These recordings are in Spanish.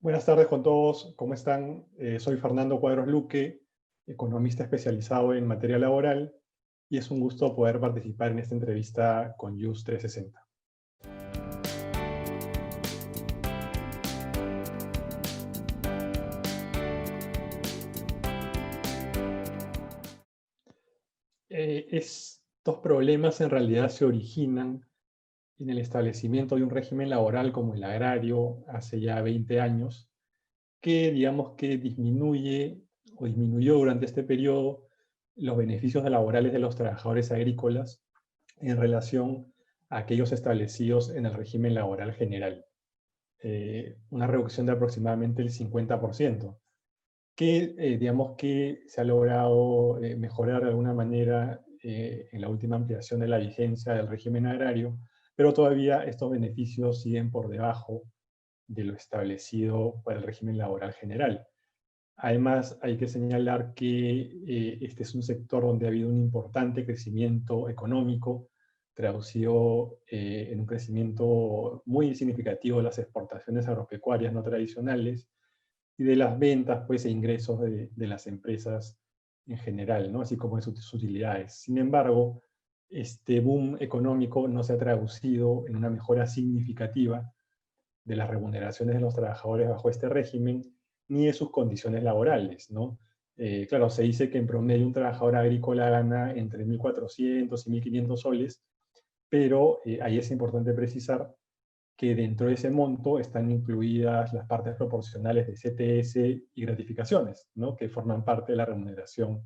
Buenas tardes con todos, ¿cómo están? Soy Fernando Cuadros Luque, economista especializado en materia laboral, y es un gusto poder participar en esta entrevista con JUS 360. Estos problemas en realidad se originan en el establecimiento de un régimen laboral como el agrario hace ya 20 años, que digamos que disminuye o disminuyó durante este periodo los beneficios laborales de los trabajadores agrícolas en relación a aquellos establecidos en el régimen laboral general. Una reducción de aproximadamente el 50%, que digamos que se ha logrado mejorar de alguna manera en la última ampliación de la vigencia del régimen agrario, pero todavía estos beneficios siguen por debajo de lo establecido para el régimen laboral general. Además, hay que señalar que este es un sector donde ha habido un importante crecimiento económico, traducido en un crecimiento muy significativo de las exportaciones agropecuarias no tradicionales y de las ventas pues, e ingresos de las empresas en general, ¿no? Así como de sus utilidades. Sin embargo, este boom económico no se ha traducido en una mejora significativa de las remuneraciones de los trabajadores bajo este régimen, ni de sus condiciones laborales, ¿no? Claro, se dice que en promedio un trabajador agrícola gana entre 1.400 y 1.500 soles, pero ahí es importante precisar que dentro de ese monto están incluidas las partes proporcionales de CTS y gratificaciones, ¿no? Que forman parte de la remuneración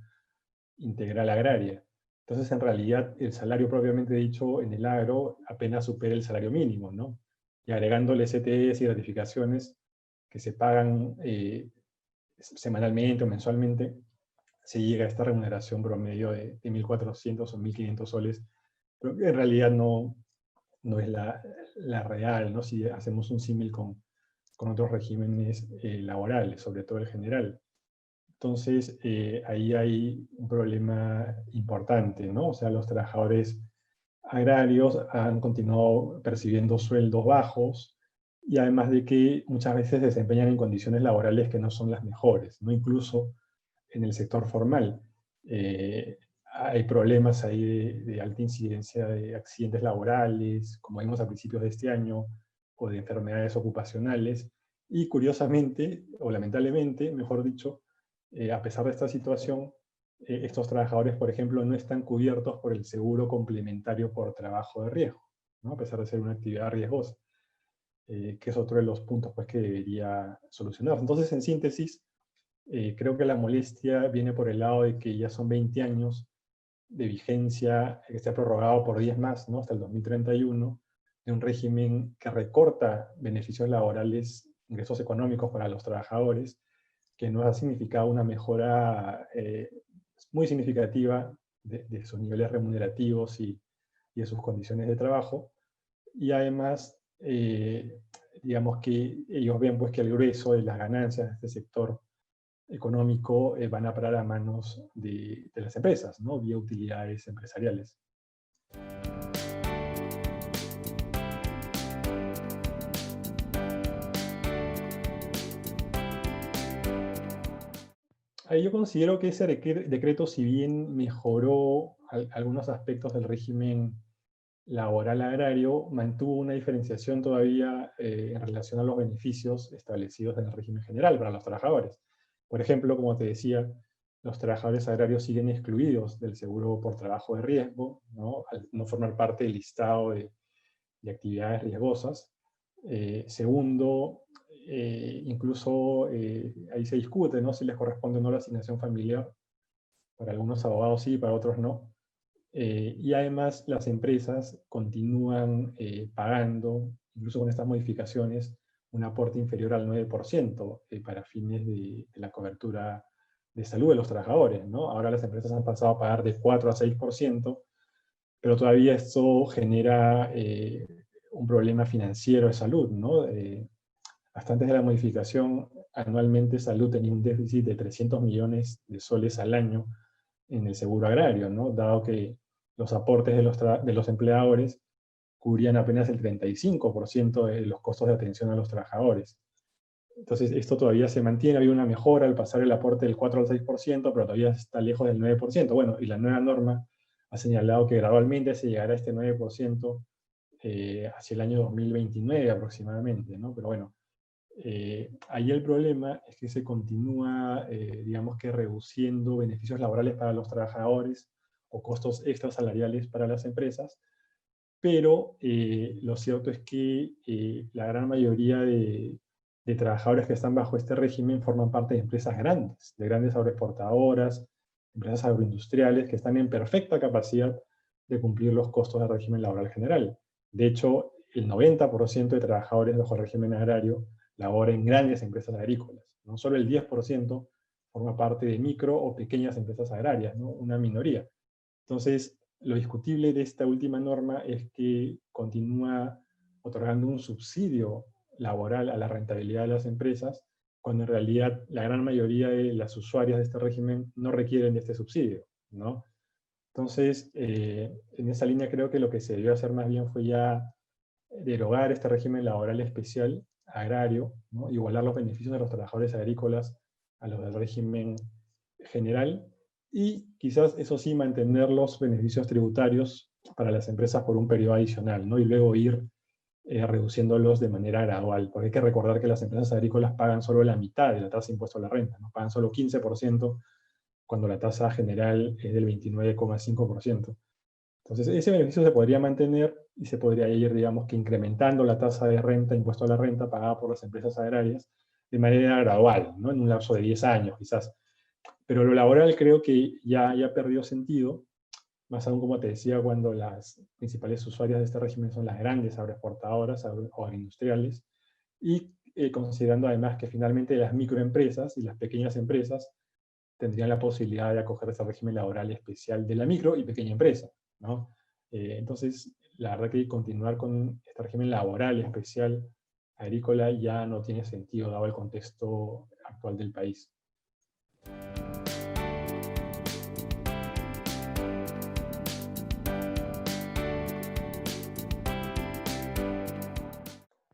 integral agraria. Entonces, en realidad, el salario propiamente dicho en el agro apenas supera el salario mínimo, ¿no? Y agregándole CTS y gratificaciones que se pagan semanalmente o mensualmente, se llega a esta remuneración promedio de 1.400 o 1.500 soles, pero en realidad no es la real, ¿no? Si hacemos un símil con otros regímenes laborales, sobre todo el general. Entonces, ahí hay un problema importante, ¿no? O sea, los trabajadores agrarios han continuado percibiendo sueldos bajos y además de que muchas veces se desempeñan en condiciones laborales que no son las mejores, ¿no? Incluso en el sector formal. Hay problemas ahí de alta incidencia de accidentes laborales, como vimos a principios de este año, o de enfermedades ocupacionales, y curiosamente, o lamentablemente, mejor dicho, a pesar de esta situación, estos trabajadores, por ejemplo, no están cubiertos por el seguro complementario por trabajo de riesgo, ¿no? A pesar de ser una actividad riesgosa, que es otro de los puntos pues, que debería solucionar. Entonces, en síntesis, creo que la molestia viene por el lado de que ya son 20 años de vigencia, que se ha prorrogado por 10 más, ¿no? Hasta el 2031, de un régimen que recorta beneficios laborales, ingresos económicos para los trabajadores, que nos ha significado una mejora muy significativa de sus niveles remunerativos y de sus condiciones de trabajo. Y además, digamos que ellos ven pues, que el grueso de las ganancias de este sector económico van a parar a manos de las empresas, ¿no? Vía utilidades empresariales. Ahí yo considero que ese decreto, si bien mejoró algunos aspectos del régimen laboral agrario, mantuvo una diferenciación todavía en relación a los beneficios establecidos en el régimen general para los trabajadores. Por ejemplo, como te decía, los trabajadores agrarios siguen excluidos del seguro por trabajo de riesgo, ¿no? Al no formar parte del listado de actividades riesgosas. Segundo, incluso ahí se discute, ¿no? Si les corresponde o no la asignación familiar. Para algunos abogados sí, para otros no. Y además las empresas continúan pagando, incluso con estas modificaciones, un aporte inferior al 9% para fines de la cobertura de salud de los trabajadores, ¿no? Ahora las empresas han pasado a pagar de 4 a 6%, pero todavía esto genera un problema financiero de salud, ¿no? Hasta antes de la modificación, anualmente Salud tenía un déficit de 300 millones de soles al año en el seguro agrario, ¿no? Dado que los aportes de los empleadores cubrían apenas el 35% de los costos de atención a los trabajadores. Entonces, esto todavía se mantiene, había una mejora al pasar el aporte del 4 al 6%, pero todavía está lejos del 9%. Bueno, y la nueva norma ha señalado que gradualmente se llegará a este 9% hacia el año 2029 aproximadamente, ¿no? Pero bueno, ahí el problema es que se continúa, digamos que reduciendo beneficios laborales para los trabajadores o costos extra salariales para las empresas, pero lo cierto es que la gran mayoría de trabajadores que están bajo este régimen forman parte de empresas grandes, de grandes agroexportadoras, empresas agroindustriales que están en perfecta capacidad de cumplir los costos del régimen laboral general. De hecho, el 90% de trabajadores bajo el régimen agrario labora en grandes empresas agrícolas. No solo el 10% forma parte de micro o pequeñas empresas agrarias, ¿no? Una minoría. Entonces, lo discutible de esta última norma es que continúa otorgando un subsidio laboral a la rentabilidad de las empresas, cuando en realidad la gran mayoría de las usuarias de este régimen no requieren de este subsidio, ¿no? Entonces, en esa línea creo que lo que se debió hacer más bien fue ya derogar este régimen laboral especial agrario, ¿no? Igualar los beneficios de los trabajadores agrícolas a los del régimen general, y quizás, eso sí, mantener los beneficios tributarios para las empresas por un periodo adicional, ¿no? Y luego ir reduciéndolos de manera gradual, porque hay que recordar que las empresas agrícolas pagan solo la mitad de la tasa de impuesto a la renta, ¿no? Pagan solo 15%, cuando la tasa general es del 29,5%. Entonces, ese beneficio se podría mantener y se podría ir, digamos, que incrementando la tasa de renta, impuesto a la renta pagada por las empresas agrarias de manera gradual, ¿no? En un lapso de 10 años, quizás. Pero lo laboral creo que ya perdió sentido, más aún, como te decía, cuando las principales usuarias de este régimen son las grandes agroexportadoras o agroindustriales, y considerando además que finalmente las microempresas y las pequeñas empresas tendrían la posibilidad de acoger ese régimen laboral especial de la micro y pequeña empresa, ¿no? Entonces, la verdad que continuar con este régimen laboral especial agrícola ya no tiene sentido, dado el contexto actual del país.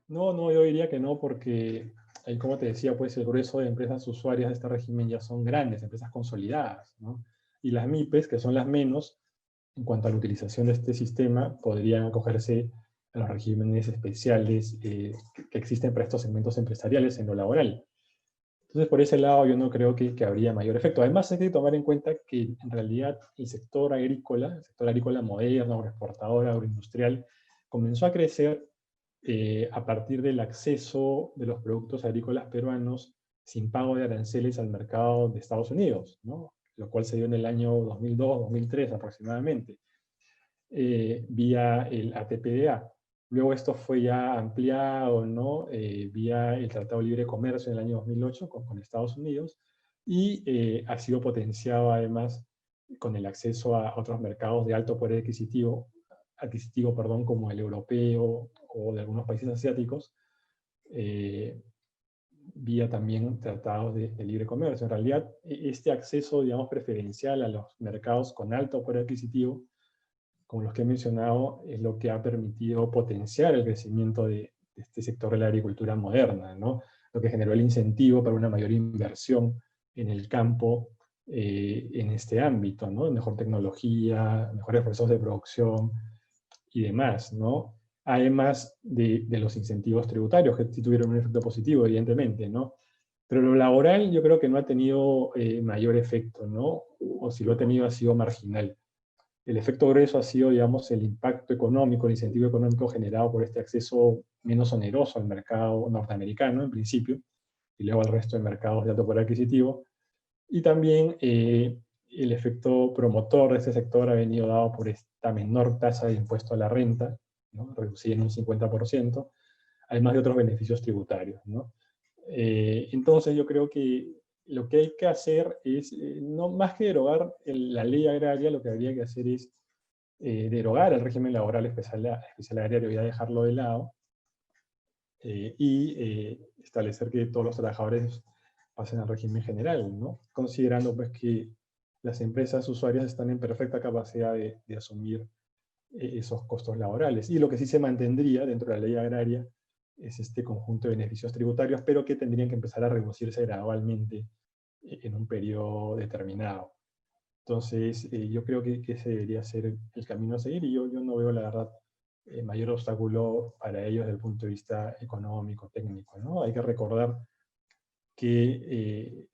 No, no, yo diría que no, porque ahí, como te decía, pues el grueso de empresas usuarias de este régimen ya son grandes, empresas consolidadas, ¿no? Y las MIPES, que son las menos, en cuanto a la utilización de este sistema, podrían acogerse a los regímenes especiales que existen para estos segmentos empresariales en lo laboral. Entonces, por ese lado, yo no creo que habría mayor efecto. Además, hay que tomar en cuenta que en realidad el sector agrícola moderno, agroexportador, agroindustrial, comenzó a crecer a partir del acceso de los productos agrícolas peruanos sin pago de aranceles al mercado de Estados Unidos, ¿no? Lo cual se dio en el año 2002-2003 aproximadamente, vía el ATPDA. Luego esto fue ya ampliado, ¿no? Vía el Tratado de Libre Comercio en el año 2008 con Estados Unidos, y ha sido potenciado además con el acceso a otros mercados de alto poder adquisitivo, perdón, como el europeo o de algunos países asiáticos, vía también tratados de libre comercio. En realidad, este acceso, digamos, preferencial a los mercados con alto poder adquisitivo, como los que he mencionado, es lo que ha permitido potenciar el crecimiento de este sector de la agricultura moderna, ¿no? Lo que generó el incentivo para una mayor inversión en el campo, en este ámbito, ¿no? Mejor tecnología, mejores procesos de producción y demás, ¿no? Además de los incentivos tributarios, que sí tuvieron un efecto positivo, evidentemente, ¿no? Pero lo laboral yo creo que no ha tenido mayor efecto, ¿no? O si lo ha tenido, ha sido marginal. El efecto grueso ha sido, digamos, el impacto económico, el incentivo económico generado por este acceso menos oneroso al mercado norteamericano, en principio, y luego al resto de mercados de alto poder adquisitivo. Y también el efecto promotor de este sector ha venido dado por esta menor tasa de impuesto a la renta, ¿no? Reducida en un 50%, además de otros beneficios tributarios, ¿no? Entonces yo creo que lo que hay que hacer es, no más que derogar la ley agraria, lo que habría que hacer es derogar el régimen laboral especial agrario, y ya dejarlo de lado, y establecer que todos los trabajadores pasen al régimen general, ¿no? Considerando pues que las empresas usuarias están en perfecta capacidad de asumir esos costos laborales. Y lo que sí se mantendría dentro de la ley agraria es este conjunto de beneficios tributarios, pero que tendrían que empezar a reducirse gradualmente en un periodo determinado. Entonces, yo creo que ese debería ser el camino a seguir, y yo no veo, la verdad, mayor obstáculo para ellos desde el punto de vista económico, técnico, ¿no? Hay que recordar que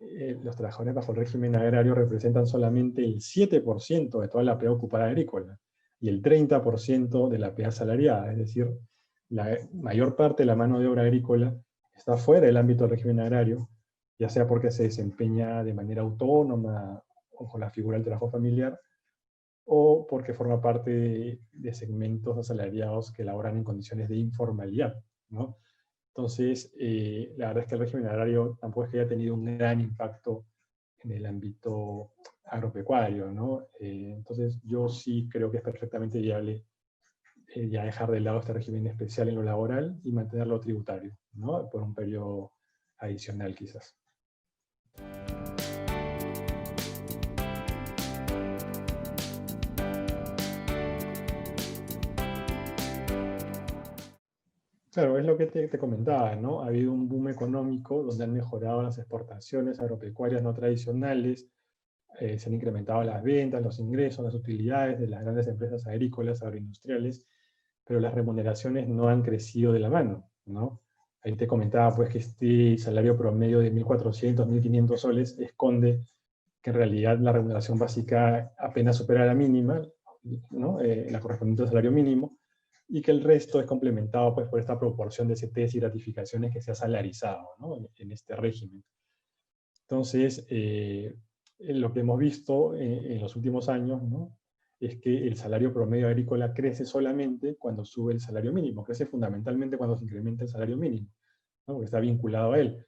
los trabajadores bajo el régimen agrario representan solamente el 7% de toda la PA ocupada agrícola y el 30% de la PA asalariada, es decir, la mayor parte de la mano de obra agrícola está fuera del ámbito del régimen agrario, ya sea porque se desempeña de manera autónoma o con la figura del trabajo familiar, o porque forma parte de segmentos asalariados que laboran en condiciones de informalidad, ¿no? Entonces, la verdad es que el régimen agrario tampoco es que haya tenido un gran impacto en el ámbito agropecuario, ¿no? Entonces, yo sí creo que es perfectamente viable ya dejar de lado este régimen especial en lo laboral y mantenerlo tributario, ¿no? Por un periodo adicional, quizás. Claro, es lo que te comentaba, ¿no? Ha habido un boom económico donde han mejorado las exportaciones agropecuarias no tradicionales, se han incrementado las ventas, los ingresos, las utilidades de las grandes empresas agrícolas, agroindustriales, pero las remuneraciones no han crecido de la mano, ¿no? Ahí te comentaba pues que este salario promedio de 1.400, 1.500 soles esconde que en realidad la remuneración básica apenas supera la mínima, ¿no? La correspondiente al salario mínimo, y que el resto es complementado pues, por esta proporción de CTs y gratificaciones que se ha salarizado, ¿no? en este régimen. Entonces, lo que hemos visto en los últimos años, ¿no? Es que el salario promedio agrícola crece solamente cuando sube el salario mínimo, crece fundamentalmente cuando se incrementa el salario mínimo, ¿no? Porque está vinculado a él.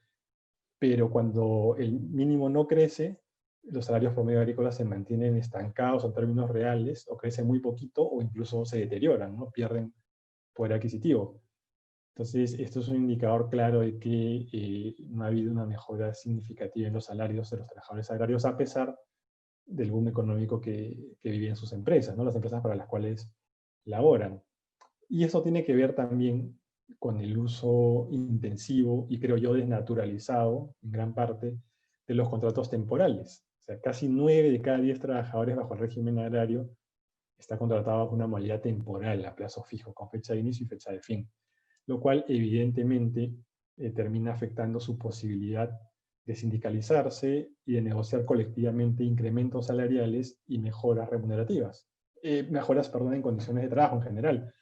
Pero cuando el mínimo no crece, los salarios promedio agrícolas se mantienen estancados en términos reales, o crecen muy poquito, o incluso se deterioran, ¿no? Pierden poder adquisitivo. Entonces, esto es un indicador claro de que no ha habido una mejora significativa en los salarios de los trabajadores agrarios, a pesar del boom económico que viven sus empresas, ¿no? Las empresas para las cuales laboran. Y eso tiene que ver también con el uso intensivo y, creo yo, desnaturalizado, en gran parte, de los contratos temporales. O sea, casi 9 de cada 10 trabajadores bajo el régimen agrario está contratado con una modalidad temporal, a plazo fijo, con fecha de inicio y fecha de fin, lo cual evidentemente termina afectando su posibilidad de sindicalizarse y de negociar colectivamente incrementos salariales y mejoras remunerativas. Mejoras, perdón, en condiciones de trabajo en general.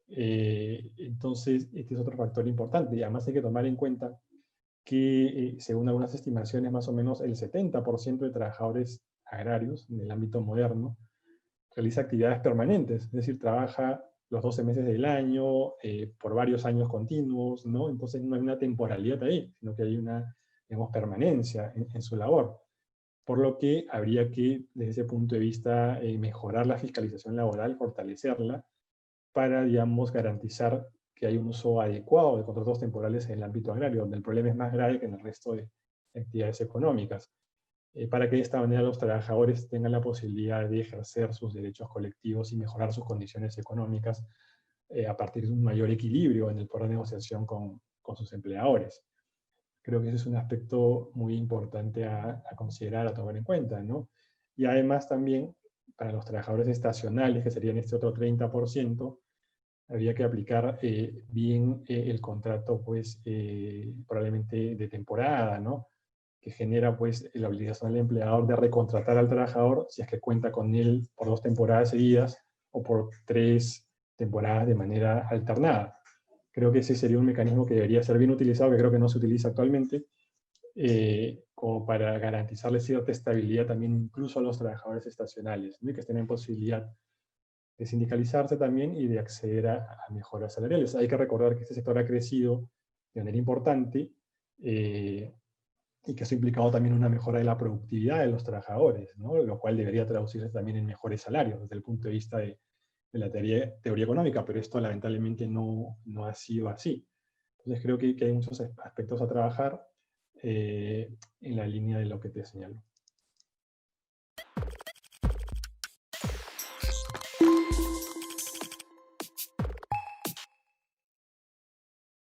Entonces, este es otro factor importante. Y además hay que tomar en cuenta que, según algunas estimaciones, más o menos el 70% de trabajadores agrarios en el ámbito moderno realiza actividades permanentes, es decir, trabaja los 12 meses del año, por varios años continuos, ¿no? Entonces no hay una temporalidad ahí, sino que hay una, digamos, permanencia en su labor. Por lo que habría que, desde ese punto de vista, mejorar la fiscalización laboral, fortalecerla, para, digamos, garantizar que hay un uso adecuado de contratos temporales en el ámbito agrario, donde el problema es más grave que en el resto de actividades económicas, para que de esta manera los trabajadores tengan la posibilidad de ejercer sus derechos colectivos y mejorar sus condiciones económicas a partir de un mayor equilibrio en el poder de negociación con sus empleadores. Creo que ese es un aspecto muy importante a considerar, a tomar en cuenta, ¿no? Y además también, para los trabajadores estacionales, que serían este otro 30%, habría que aplicar bien el contrato, pues, probablemente de temporada, ¿no? Que genera, pues, la obligación del empleador de recontratar al trabajador si es que cuenta con él por 2 temporadas seguidas o por 3 temporadas de manera alternada. Creo que ese sería un mecanismo que debería ser bien utilizado, que creo que no se utiliza actualmente, como para garantizarle cierta estabilidad también incluso a los trabajadores estacionales, ¿no? Y que estén en posibilidad de sindicalizarse también y de acceder a mejoras salariales. Hay que recordar que este sector ha crecido de manera importante, y que eso ha implicado también una mejora de la productividad de los trabajadores, ¿no? Lo cual debería traducirse también en mejores salarios desde el punto de vista de la teoría económica, pero esto lamentablemente no ha sido así. Entonces creo que hay muchos aspectos a trabajar en la línea de lo que te señalo.